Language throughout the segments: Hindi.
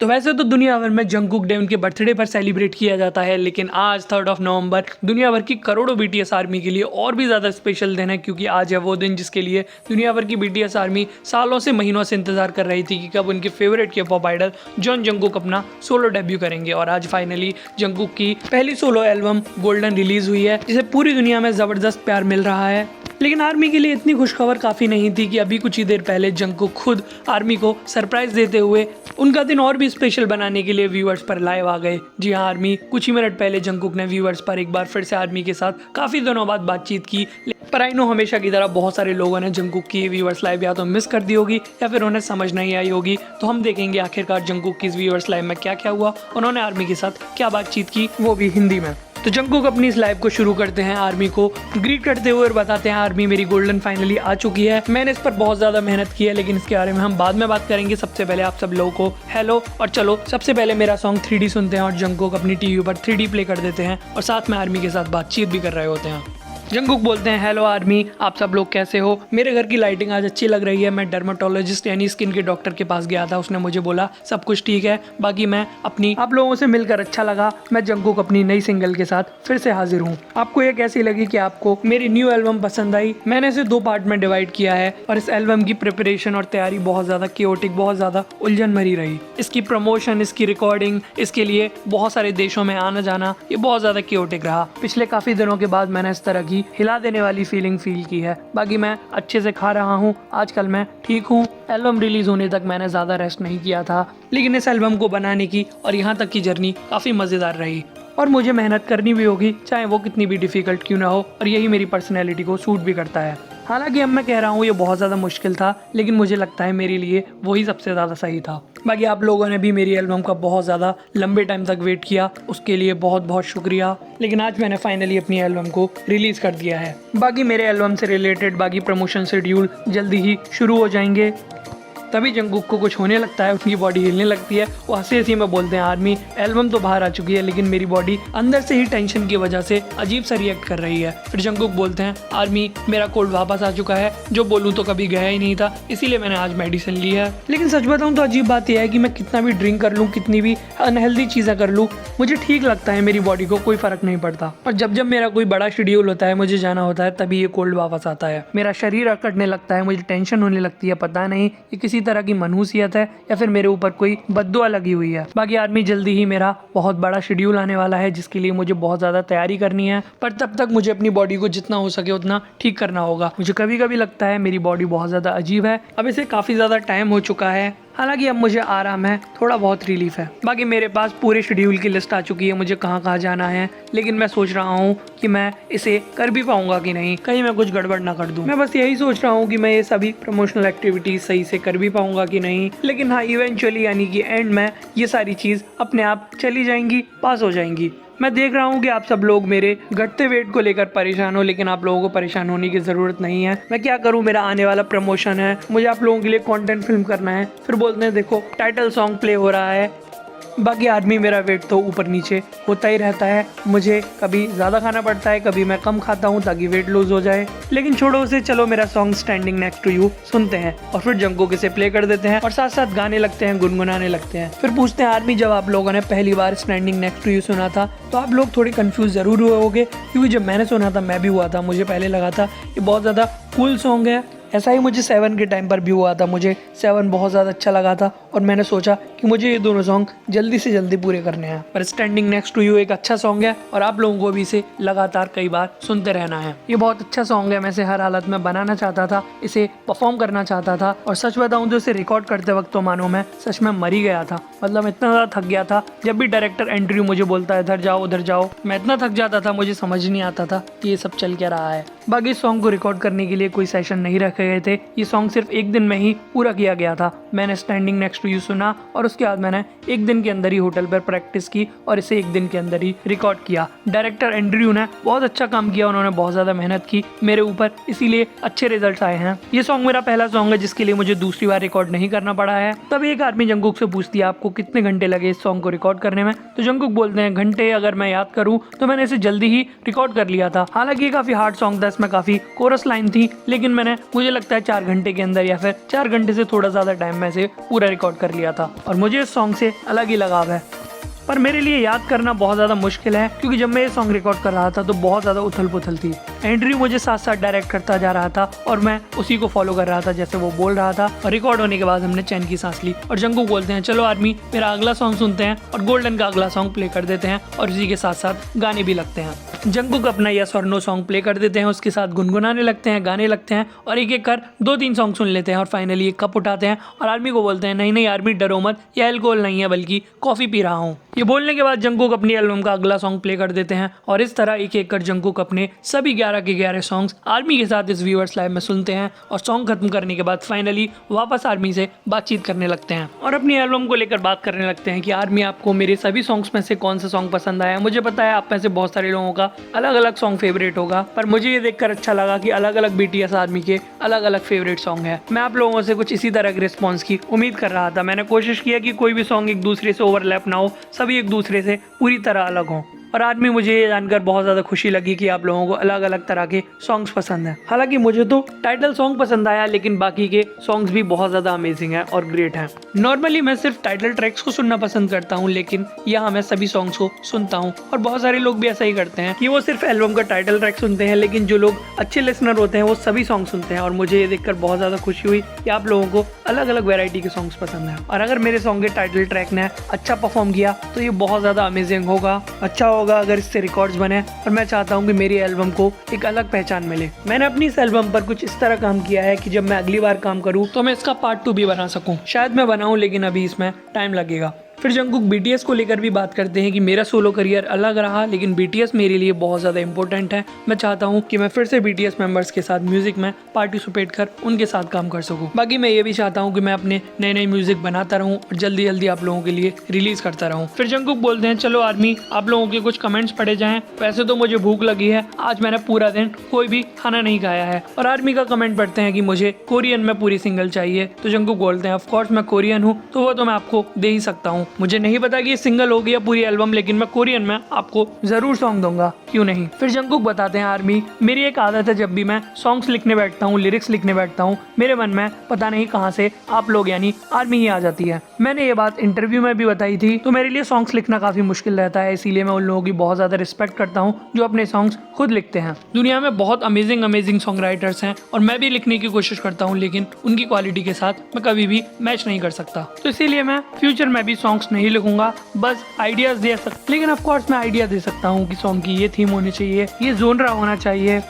तो वैसे तो दुनिया भर में जंगकुक डे उनके बर्थडे पर सेलिब्रेट किया जाता है, लेकिन आज 3 नवंबर दुनिया भर की करोड़ों BTS आर्मी के लिए और भी ज़्यादा स्पेशल दिन है, क्योंकि आज है वो दिन जिसके लिए दुनिया भर की BTS आर्मी सालों से महीनों से इंतजार कर रही थी कि कब उनके favourite K-pop idol Jeon Jungkook अपना सोलो डेब्यू करेंगे। और आज फाइनली जंगकुक की पहली सोलो एल्बम गोल्डन रिलीज हुई है, जिसे पूरी दुनिया में ज़बरदस्त प्यार मिल रहा है। लेकिन आर्मी के लिए इतनी खुशखबर काफ़ी नहीं थी कि अभी कुछ ही देर पहले जंगकुक खुद आर्मी को सरप्राइज देते हुए उनका दिन और भी स्पेशल बनाने के लिए व्यूअर्स पर लाइव आ गए। जी हाँ, आर्मी कुछ ही मिनट पहले जंगकुक ने व्यूअर्स पर एक बार फिर से आर्मी के साथ काफ़ी दिनों बाद बातचीत की। पर आई नो हमेशा की तरह बहुत सारे लोगों ने जंगकुक की व्यूअर्स लाइव या तो मिस कर दी होगी या फिर उन्हें समझ नहीं आई होगी। तो हम देखेंगे आखिरकार जंगकुक की व्यूअर्स लाइव में क्या क्या हुआ, उन्होंने आर्मी के साथ क्या बातचीत की, वो भी हिंदी में। तो जंगकुक अपनी इस लाइव को शुरू करते हैं आर्मी को ग्रीट करते हुए और बताते हैं आर्मी मेरी गोल्डन फाइनली आ चुकी है, मैंने इस पर बहुत ज़्यादा मेहनत की है, लेकिन इसके बारे में हम बाद में बात करेंगे। सबसे पहले आप सब लोगों को हेलो। और चलो सबसे पहले मेरा सॉन्ग 3D सुनते हैं और जंगकुक अपनी टीवी पर 3D प्ले कर देते हैं और साथ में आर्मी के साथ बातचीत भी कर रहे होते हैं। जंगकुक बोलते हैं हेलो आर्मी, आप सब लोग कैसे हो, मेरे घर की लाइटिंग आज अच्छी लग रही है, मैं डर्माटोलॉजिस्ट यानी स्किन के डॉक्टर के पास गया था, उसने मुझे बोला सब कुछ ठीक है, बाकी मैं अपनी आप लोगों से मिलकर अच्छा लगा। मैं जंगकुक अपनी नई सिंगल के साथ फिर से हाजिर हूँ। आपको ये कैसी लगी कि आपको मेरी न्यू एल्बम पसंद आई? मैंने इसे 2 पार्ट में डिवाइड किया है और इस एल्बम की प्रिपरेशन और तैयारी बहुत ज़्यादा केओटिक, बहुत ज़्यादा उलझन भरी रही। इसकी प्रमोशन, इसकी रिकॉर्डिंग, इसके लिए बहुत सारे देशों में आना जाना, ये बहुत ज़्यादा केओटिक रहा। पिछले काफ़ी दिनों के बाद मैंने इस तरह की हिला देने वाली फीलिंग फील की है। बाकी मैं अच्छे से खा रहा हूँ, आजकल मैं ठीक हूँ। एल्बम रिलीज होने तक मैंने ज़्यादा रेस्ट नहीं किया था, लेकिन इस एल्बम को बनाने की और यहाँ तक की जर्नी काफ़ी मज़ेदार रही और मुझे मेहनत करनी भी होगी, चाहे वो कितनी भी डिफ़िकल्ट क्यों ना हो, और यही मेरी पर्सनैलिटी को सूट भी करता है। हालांकि अब मैं कह रहा हूँ ये बहुत ज़्यादा मुश्किल था, लेकिन मुझे लगता है मेरे लिए वही सबसे ज़्यादा सही था। बाकी आप लोगों ने भी मेरी एल्बम का बहुत ज़्यादा लंबे टाइम तक वेट किया, उसके लिए बहुत बहुत शुक्रिया। लेकिन आज मैंने फाइनली अपनी एल्बम को रिलीज़ कर दिया है। बाकी मेरे एल्बम से रिलेटेड बाकी प्रमोशन शेड्यूल जल्दी ही शुरू हो जाएंगे। तभी जंगकुक को कुछ होने लगता है, उनकी बॉडी हिलने लगती है, वो हंसी हंसी में बोलते हैं आर्मी एल्बम तो बाहर आ चुकी है, लेकिन मेरी बॉडी अंदर से ही टेंशन की वजह से अजीब सा रिएक्ट कर रही है। फिर जंगकुक बोलते हैं आर्मी मेरा कोल्ड वापस आ चुका है, जो बोलूँ तो कभी गया ही नहीं था, इसीलिए मैंने आज मेडिसिन ली है। लेकिन सच बताऊँ तो अजीब बात यह है कि मैं कितना भी ड्रिंक कर लूँ, कितनी भी अनहेल्दी चीज़ें कर लूँ, मुझे ठीक लगता है, मेरी बॉडी को कोई फर्क नहीं पड़ता। और जब जब मेरा कोई बड़ा शेड्यूल होता है, मुझे जाना होता है, तभी ये कोल्ड वापस आता है, मेरा शरीर अकड़ने लगता है, मुझे टेंशन होने लगती है। पता नहीं ये किसी तरह की मनहूसियत है या फिर मेरे ऊपर कोई बद्दुआ लगी हुई है। बाकी आर्मी जल्दी ही मेरा बहुत बड़ा शेड्यूल आने वाला है, जिसके लिए मुझे बहुत ज़्यादा तैयारी करनी है, पर तब तक मुझे अपनी बॉडी को जितना हो सके उतना ठीक करना होगा। मुझे कभी कभी लगता है मेरी बॉडी बहुत ज़्यादा अजीब है, अब इसे काफ़ी ज़्यादा टाइम हो चुका है, हालांकि अब मुझे आराम है, थोड़ा बहुत रिलीफ है। बाकी मेरे पास पूरे शेड्यूल की लिस्ट आ चुकी है, मुझे कहाँ कहाँ जाना है, लेकिन मैं सोच रहा हूँ कि मैं इसे कर भी पाऊंगा कि नहीं, कहीं मैं कुछ गड़बड़ ना कर दूँ। मैं बस यही सोच रहा हूँ कि मैं ये सभी प्रमोशनल एक्टिविटीज सही से कर भी पाऊंगा कि नहीं, लेकिन हाँ इवेंचुअली यानी कि एंड में ये सारी चीज़ अपने आप चली जाएंगी, पास हो जाएंगी। मैं देख रहा हूँ कि आप सब लोग मेरे घटते वेट को लेकर परेशान हो, लेकिन आप लोगों को परेशान होने की ज़रूरत नहीं है। मैं क्या करूँ, मेरा आने वाला प्रमोशन है, मुझे आप लोगों के लिए कंटेंट फिल्म करना है। फिर बोलते हैं देखो टाइटल सॉन्ग प्ले हो रहा है। बाकी आदमी मेरा वेट तो ऊपर नीचे होता ही रहता है, मुझे कभी ज़्यादा खाना पड़ता है, कभी मैं कम खाता हूँ ताकि वेट लूज हो जाए। लेकिन छोड़ो उसे, चलो मेरा song standing next to you सुनते हैं और फिर जंगकुक इसे प्ले कर देते हैं और साथ साथ गाने लगते हैं, गुनगुनाने लगते हैं। फिर पूछते हैं आर्मी जब आप लोगों ने पहली बार स्टैंडिंग नेक्स्ट टू यू सुना था तो आप लोग थोड़े कंफ्यूज ज़रूर हुए होंगे, क्योंकि जब मैंने सुना था मैं भी हुआ था, मुझे पहले लगा था ये बहुत ज़्यादा कूल सॉन्ग है। ऐसा ही मुझे 7 के टाइम पर भी हुआ था, मुझे 7 बहुत ज़्यादा अच्छा लगा था और मैंने सोचा कि मुझे ये दोनों सॉन्ग जल्दी से जल्दी पूरे करने हैं। पर स्टैंडिंग नेक्स्ट टू यू एक अच्छा सॉन्ग है और आप लोगों को भी इसे लगातार कई बार सुनते रहना है। ये बहुत अच्छा सॉन्ग है, मैं इसे हर हालत में बनाना चाहता था, इसे परफॉर्म करना चाहता था, और सच बताऊँ तो इसे रिकॉर्ड करते वक्त तो मानो मैं सच में मर ही गया था। मतलब इतना ज़्यादा थक गया था, जब भी डायरेक्टर एंड्रयू मुझे बोलता है इधर जाओ उधर जाओ, मैं इतना थक जाता था, मुझे समझ नहीं आता था कि ये सब चल क्या रहा है। बाकी इस सॉन्ग को रिकॉर्ड करने के लिए कोई सेशन नहीं रखे गए थे, ये सॉन्ग सिर्फ एक दिन में ही पूरा किया गया था। मैंने स्टैंडिंग नेक्स्ट टू यू सुना और उसके बाद मैंने एक दिन के अंदर ही होटल पर प्रैक्टिस की और इसे एक दिन के अंदर ही रिकॉर्ड किया। डायरेक्टर एंड्रयू ने बहुत अच्छा काम किया, उन्होंने बहुत ज़्यादा मेहनत की मेरे ऊपर, इसीलिए अच्छे रिजल्ट आए हैं। ये सॉन्ग मेरा पहला सॉन्ग है जिसके लिए मुझे दूसरी बार रिकॉर्ड नहीं करना पड़ा है। तब एक आदमी जंगकुक से पूछती है आपको कितने घंटे लगे इस सॉन्ग को रिकॉर्ड करने में, तो जंगकुक बोलते हैं घंटे, अगर मैं याद करूँ तो मैंने इसे जल्दी ही रिकॉर्ड कर लिया था। हालांकि ये काफ़ी हार्ड सॉन्ग था, कोरस में काफ़ी कोरस लाइन थी, लेकिन मुझे लगता है 4 घंटे के अंदर या फिर 4 घंटे से थोड़ा ज़्यादा टाइम में से पूरा रिकॉर्ड कर लिया था। और मुझे इस सॉन्ग से अलग ही लगाव है, पर मेरे लिए याद करना बहुत ज़्यादा मुश्किल है क्योंकि जब मैं ये सॉन्ग रिकॉर्ड कर रहा था तो बहुत ज़्यादा उथल पुथल थी। एंड्रयू मुझे साथ साथ डायरेक्ट करता जा रहा था और मैं उसी को फॉलो कर रहा था जैसे वो बोल रहा था। और रिकॉर्ड होने के बाद हमने चैन की सांस ली और जंगकुक बोलते हैं चलो आर्मी मेरा अगला सॉन्ग सुनते हैं, और गोल्डन का अगला सॉन्ग प्ले कर देते हैं और इसी के साथ साथ गाने भी लगते हैं। जंगकुक अपना यस और नो सॉन्ग प्ले कर देते हैं, उसके साथ गुनगुनाने लगते हैं, गाने लगते हैं और एक एक कर 2-3 सॉन्ग सुन लेते हैं और फाइनली एक कप उठाते हैं और आर्मी को बोलते हैं नहीं नहीं आर्मी डरो मत, यह अल्कोहल नहीं है बल्कि कॉफ़ी पी रहा हूँ। ये बोलने के बाद जंगकुक अपनी एल्बम का अगला सॉन्ग प्ले कर देते हैं और इस तरह एक एक कर जंगकुक अपने सभी 11 के 11 सॉन्ग्स आर्मी के साथ इस व्यूअर्स लाइव में सुनते हैं और सॉन्ग खत्म करने के बाद फाइनली वापस आर्मी से बातचीत करने लगते हैं और अपनी एल्बम को लेकर बात करने लगते हैं कि आर्मी आपको मेरे सभी सॉन्ग्स में से कौन सा सॉन्ग पसंद आया। मुझे पता है आप में से बहुत सारे लोगों का अलग अलग सॉन्ग फेवरेट होगा, पर मुझे ये देखकर अच्छा लगा कि अलग अलग BTS आर्मी के अलग अलग फेवरेट सॉन्ग है। मैं आप लोगों से कुछ इसी तरह के रिस्पॉन्स की उम्मीद कर रहा था। मैंने कोशिश किया कि कोई भी सॉन्ग एक दूसरे से ओवरलैप ना हो, सभी एक दूसरे से पूरी तरह अलग हों। और आर्मी मुझे ये जानकर बहुत ज़्यादा खुशी लगी कि आप लोगों को अलग अलग तरह के सॉन्ग्स पसंद हैं। हालांकि मुझे तो टाइटल सॉन्ग पसंद आया, लेकिन बाकी के सॉन्ग्स भी बहुत ज़्यादा अमेजिंग है और ग्रेट हैं। नॉर्मली मैं सिर्फ टाइटल ट्रैक्स को सुनना पसंद करता हूँ, लेकिन यहाँ मैं सभी सॉन्ग्स को सुनता हूँ और बहुत सारे लोग भी ऐसा ही करते हैं कि वो सिर्फ एल्बम का टाइटल ट्रैक सुनते हैं, लेकिन जो लोग अच्छे लिसनर होते हैं वो सभी सॉन्ग सुनते हैं। और मुझे ये देखकर बहुत ज़्यादा खुशी हुई कि आप लोगों को अलग अलग वेराइटी के सॉन्ग्स पसंद हैं। और अगर मेरे सॉन्ग के टाइटल ट्रैक ने अच्छा परफॉर्म किया तो ये बहुत ज़्यादा अमेजिंग होगा, अच्छा होगा अगर इससे रिकॉर्ड्स बने। और मैं चाहता हूँ कि मेरी एल्बम को एक अलग पहचान मिले। मैंने अपनी इस एल्बम पर कुछ इस तरह काम किया है कि जब मैं अगली बार काम करूँ तो मैं इसका पार्ट 2 भी बना सकूँ। शायद मैं बनाऊँ, लेकिन अभी इसमें टाइम लगेगा। फिर जंगकुक BTS को लेकर भी बात करते हैं कि मेरा सोलो करियर अलग रहा, लेकिन BTS मेरे लिए बहुत ज़्यादा इंपॉर्टेंट है। मैं चाहता हूँ कि मैं फिर से BTS मेंबर्स के साथ म्यूजिक में पार्टिसिपेट कर उनके साथ काम कर सकूँ। बाकी मैं ये भी चाहता हूँ कि मैं अपने नए नए म्यूजिक बनाता रहूँ और जल्दी जल्दी आप लोगों के लिए रिलीज करता रहूँ। फिर जंगकुक बोलते हैं चलो आर्मी आप लोगों के कुछ कमेंट्स पढ़े जाएं। वैसे तो मुझे भूख लगी है, आज मैंने पूरा दिन कोई भी खाना नहीं खाया है। और आर्मी का कमेंट पढ़ते हैं कि मुझे कोरियन में पूरी सिंगल चाहिए। तो जंगकुक बोलते हैं ऑफ कोर्स मैं कोरियन हूँ तो वो तो मैं आपको दे ही सकता हूँ। मुझे नहीं पता कि सिंगल होगी या पूरी एल्बम, लेकिन मैं कोरियन में आपको जरूर सॉन्ग दूंगा, क्यों नहीं। फिर जंगकुक बताते हैं आर्मी मेरी एक आदत है, जब भी मैं सॉन्ग्स लिखने बैठता हूँ, लिरिक्स लिखने बैठता हूँ, मेरे मन में पता नहीं कहां से आप लोग यानी आर्मी ही आ जाती है। मैंने ये बात इंटरव्यू में भी बताई थी। तो मेरे लिए सॉन्ग्स लिखना काफी मुश्किल रहता है, इसीलिए मैं उन लोगों की बहुत ज्यादा रिस्पेक्ट करता हूँ जो अपने सॉन्ग्स खुद लिखते हैं। दुनिया में बहुत अमेजिंग सॉन्ग राइटर्स हैं और मैं भी लिखने की कोशिश करता हूँ, लेकिन उनकी क्वालिटी के साथ मैं कभी भी मैच नहीं कर सकता। तो इसीलिए मैं फ्यूचर में भी सॉन्ग्स नहीं लिखूंगा, बस आइडियाज दे सकता। लेकिन ऑफ कोर्स मैं आइडिया दे सकता हूँ कि सॉन्ग की ये थीम होनी चाहिए, ये जोनरा होना चाहिए।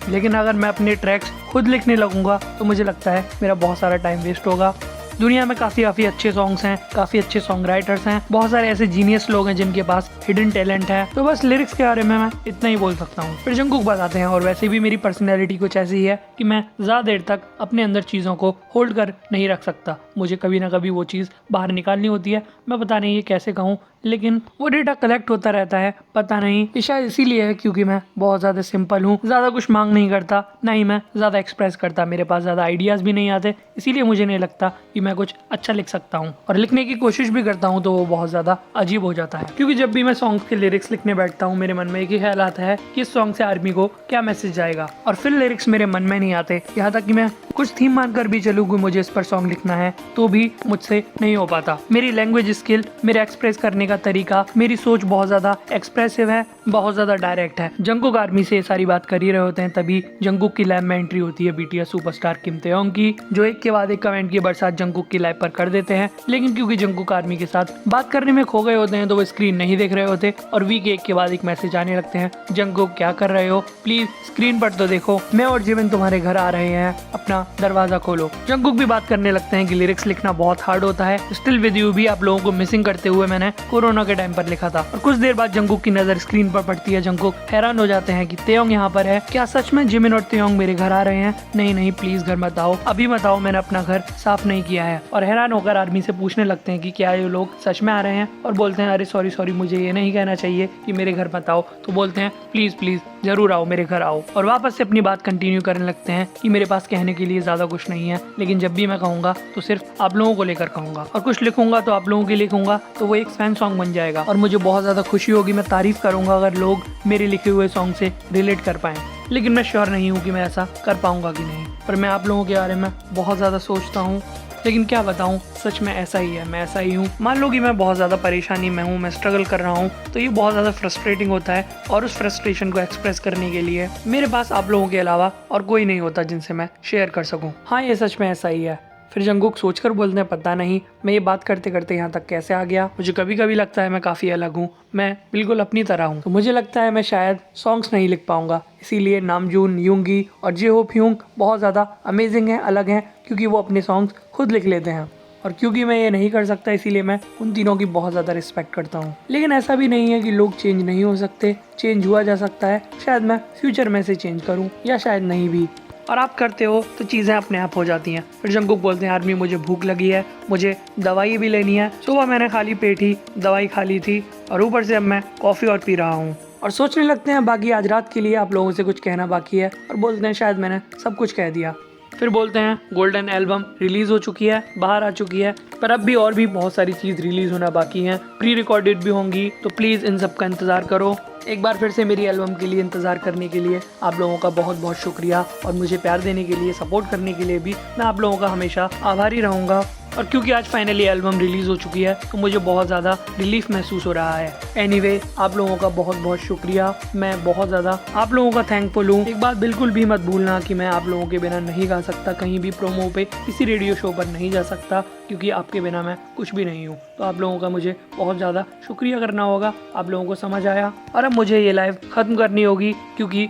लेकिन अगर मैं अपने ट्रैक्स खुद लिखने लगूंगा तो मुझे लगता है मेरा बहुत सारा टाइम वेस्ट होगा। दुनिया में काफ़ी अच्छे सॉन्ग्स हैं, काफ़ी अच्छे सॉन्ग राइटर्स हैं, बहुत सारे ऐसे जीनियस लोग हैं जिनके पास हिडन टैलेंट है। तो बस लिरिक्स के बारे में मैं इतना ही बोल सकता हूँ। फिर जंगकुक बताते हैं और वैसे भी मेरी पर्सनैलिटी कुछ ऐसी है कि मैं ज़्यादा देर तक अपने अंदर चीज़ों को होल्ड कर नहीं रख सकता। मुझे कभी ना कभी वो चीज़ बाहर निकालनी होती है। मैं पता नहीं ये कैसे कहूँ, लेकिन वो डेटा कलेक्ट होता रहता है। पता नहीं ये शायद इसीलिए है क्योंकि मैं बहुत ज़्यादा सिंपल हूँ, ज़्यादा कुछ मांग नहीं करता, ना ही मैं ज़्यादा एक्सप्रेस करता। मेरे पास ज़्यादा आइडियाज़ भी नहीं आते, इसीलिए मुझे नहीं लगता कि मैं कुछ अच्छा लिख सकता हूँ। और लिखने की कोशिश भी करता हूँ तो वो बहुत ज़्यादा अजीब हो जाता है, क्योंकि जब भी मैं सॉन्ग के लिरिक्स लिखने बैठता हूँ मेरे मन में एक ही ख्याल आता है कि इस सॉन्ग से आर्मी को क्या मैसेज जाएगा। और फिर लिरिक्स मेरे मन में नहीं आते, यहाँ तक कि मैं कुछ थीम मानकर भी चलूँ कि मुझे इस पर सॉन्ग लिखना है तो भी मुझसे नहीं हो पाता। मेरी लैंग्वेज स्किल, मेरे एक्सप्रेस करने का तरीका, मेरी सोच बहुत ज्यादा एक्सप्रेसिव है, बहुत ज्यादा डायरेक्ट है। जंगकुक आर्मी से ये सारी बात कर ही रहे होते हैं, तभी जंगकुक की लैब में एंट्री होती है BTS सुपरस्टार किम तेयोंग की, जो एक के बाद एक कमेंट की बरसात जंगकुक की लैब पर कर देते हैं। लेकिन क्योंकि जंगकुक आर्मी के साथ बात करने में खो गए होते हैं तो वो स्क्रीन नहीं देख रहे होते और वी के एक के बाद एक मैसेज आने लगते हैं, जंगकुक क्या कर रहे हो, प्लीज स्क्रीन पर तो देखो, मैं और जिमिन तुम्हारे घर आ रहे हैं, अपना दरवाजा खोलो। जंगकुक भी बात करने लगते हैं कि लिरिक्स लिखना बहुत हार्ड होता है, स्टिल विद यू भी आप लोगों को मिसिंग करते हुए मैंने कोरोना के टाइम पर लिखा था। और कुछ देर बाद जंगकुक की नजर स्क्रीन पर पड़ती है। जंगकुक हैरान हो जाते हैं कि तेयोंग यहाँ पर है, क्या सच में जिमिन और तेयोंग मेरे घर आ रहे हैं? नहीं नहीं प्लीज घर मत आओ, अभी मत आओ, मैंने अपना घर साफ नहीं किया है। और हैरान होकर आर्मी से पूछने लगते हैं कि क्या ये लोग सच में आ रहे हैं, और बोलते हैं अरे सॉरी मुझे ये नहीं कहना चाहिए कि मेरे घर मत आओ। तो बोलते हैं प्लीज जरूर आओ, मेरे घर आओ। और वापस से अपनी बात कंटिन्यू करने लगते हैं कि मेरे पास कहने के लिए ज्यादा कुछ नहीं है, लेकिन जब भी मैं कहूँगा तो सिर्फ आप लोगों को लेकर कहूँगा, और कुछ लिखूंगा तो आप लोगों के लिए लिखूंगा, तो वो एक फैन सॉन्ग बन जाएगा। और मुझे बहुत ज्यादा खुशी होगी, मैं तारीफ करूंगा अगर लोग मेरे लिखे हुए सॉन्ग से रिलेट कर पाएं। लेकिन मैं श्योर नहीं हूँ कि मैं ऐसा कर पाऊँगा कि नहीं। पर मैं आप लोगों के बारे में बहुत ज़्यादा सोचता हूँ, लेकिन क्या बताऊँ, सच में ऐसा ही है, मैं ऐसा ही हूँ। मान लो कि मैं बहुत ज़्यादा परेशानी में हूँ, मैं स्ट्रगल कर रहा हूँ, तो ये बहुत ज़्यादा फ्रस्ट्रेटिंग होता है और उस फ्रस्ट्रेशन को एक्सप्रेस करने के लिए मेरे पास आप लोगों के अलावा और कोई नहीं होता जिनसे मैं शेयर कर सकूँ। हाँ, ये सच में ऐसा ही है। फिर जंगकुक सोचकर बोलते हैं, पता नहीं मैं ये बात करते करते यहाँ तक कैसे आ गया। मुझे कभी कभी लगता है मैं काफ़ी अलग हूँ, मैं बिल्कुल अपनी तरह हूँ। तो मुझे लगता है मैं शायद सॉन्ग्स नहीं लिख पाऊंगा, इसीलिए नामजून, यूंगी और जेहोप ह्यूंग बहुत ज़्यादा अमेजिंग हैं, अलग हैं, क्योंकि वो अपने सॉन्ग्स खुद लिख लेते हैं। और क्योंकि मैं ये नहीं कर सकता, इसीलिए मैं उन तीनों की बहुत ज़्यादा रिस्पेक्ट करता हूँ। लेकिन ऐसा भी नहीं है कि लोग चेंज नहीं हो सकते, चेंज हुआ जा सकता है। शायद मैं फ्यूचर में से चेंज करूँ या शायद नहीं भी। और आप करते हो तो चीज़ें अपने आप हो जाती हैं। फिर जंगकुक बोलते हैं, आर्मी मुझे भूख लगी है, मुझे दवाई भी लेनी है। सुबह मैंने खाली पेट ही दवाई खा ली थी और ऊपर से अब मैं कॉफ़ी और पी रहा हूँ। और सोचने लगते हैं बाकी आज रात के लिए आप लोगों से कुछ कहना बाकी है, और बोलते हैं शायद मैंने सब कुछ कह दिया। फिर बोलते हैं गोल्डन एल्बम रिलीज़ हो चुकी है, बाहर आ चुकी है, पर अब भी और भी बहुत सारी चीज़ रिलीज़ होना बाकी हैं, प्री रिकॉर्डेड भी होंगी, तो प्लीज़ इन सब का इंतज़ार करो। एक बार फिर से मेरी एल्बम के लिए इंतज़ार करने के लिए आप लोगों का बहुत बहुत शुक्रिया, और मुझे प्यार देने के लिए, सपोर्ट करने के लिए भी मैं आप लोगों का हमेशा आभारी रहूँगा। और क्योंकि आज फाइनली एल्बम रिलीज़ हो चुकी है, तो मुझे बहुत ज़्यादा रिलीफ महसूस हो रहा है। एनीवे, आप लोगों का बहुत बहुत शुक्रिया, मैं बहुत ज़्यादा आप लोगों का थैंकफुल हूँ। एक बात बिल्कुल भी मत भूलना कि मैं आप लोगों के बिना नहीं गा सकता, कहीं भी प्रोमो पे, किसी रेडियो शो पर नहीं जा सकता, क्योंकि आपके बिना मैं कुछ भी नहीं हूँ। तो आप लोगों का मुझे बहुत ज़्यादा शुक्रिया करना होगा। आप लोगों को समझ आया, और अब मुझे ये लाइव ख़त्म करनी होगी, क्योंकि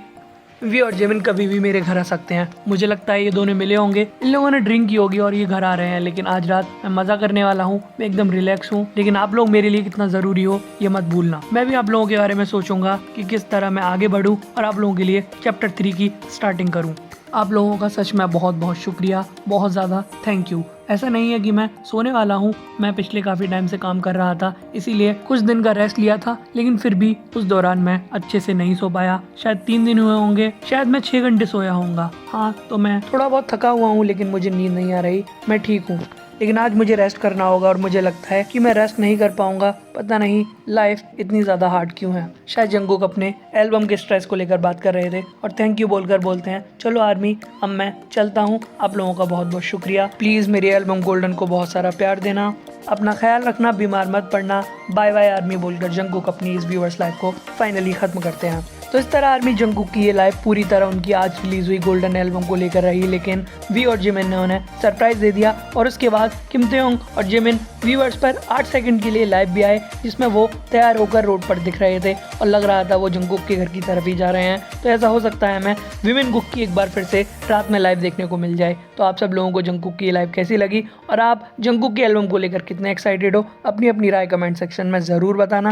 वी और जेमिन कभी भी मेरे घर आ सकते हैं। मुझे लगता है ये दोनों मिले होंगे, इन लोगों ने ड्रिंक की होगी और ये घर आ रहे हैं। लेकिन आज रात मैं मज़ा करने वाला हूँ, मैं एकदम रिलैक्स हूँ। लेकिन आप लोग मेरे लिए कितना ज़रूरी हो ये मत भूलना। मैं भी आप लोगों के बारे में सोचूंगा कि किस तरह मैं आगे बढ़ूँ और आप लोगों के लिए चैप्टर 3 की स्टार्टिंग करूँ। आप लोगों का सच में बहुत बहुत शुक्रिया, बहुत ज़्यादा थैंक यू। ऐसा नहीं है कि मैं सोने वाला हूँ, मैं पिछले काफ़ी टाइम से काम कर रहा था, इसीलिए कुछ दिन का रेस्ट लिया था, लेकिन फिर भी उस दौरान मैं अच्छे से नहीं सो पाया। शायद 3 दिन हुए होंगे, शायद मैं 6 घंटे सोया होऊंगा। हाँ, तो मैं थोड़ा बहुत थका हुआ हूँ, लेकिन मुझे नींद नहीं आ रही, मैं ठीक हूँ। लेकिन आज मुझे रेस्ट करना होगा, और मुझे लगता है कि मैं रेस्ट नहीं कर पाऊंगा। पता नहीं लाइफ इतनी ज़्यादा हार्ड क्यों है। शायद जंगकुक अपने एल्बम के स्ट्रेस को लेकर बात कर रहे थे, और थैंक यू बोलकर बोलते हैं, चलो आर्मी अब मैं चलता हूँ। आप लोगों का बहुत बहुत शुक्रिया। प्लीज़ मेरी एल्बम गोल्डन को बहुत सारा प्यार देना, अपना ख्याल रखना, बीमार मत पड़ना। बाय बाय आर्मी बोलकर जंगकुक अपनी इस व्यूअर्स लाइफ को फाइनली ख़त्म करते हैं। तो इस तरह आर्मी जंगकुक की ये लाइफ पूरी तरह उनकी आज रिलीज हुई गोल्डन एल्बम को लेकर रही, लेकिन वी और जिमिन ने उन्हें सरप्राइज दे दिया। और उसके बाद किम तेयोंग और जिमिन व्यूअर्स पर 8 सेकंड के लिए लाइव भी आए, जिसमें वो तैयार होकर रोड पर दिख रहे थे और लग रहा था वो जंगकुक के घर की तरफ ही जा रहे हैं। तो ऐसा हो सकता है मैं विमेन कुक की एक बार फिर से रात में लाइव देखने को मिल जाए। तो आप सब लोगों को जंगकुक की लाइव कैसी लगी, और आप जंगकुक की एल्बम को लेकर कितने एक्साइटेड हो, अपनी अपनी राय कमेंट सेक्शन में ज़रूर बताना।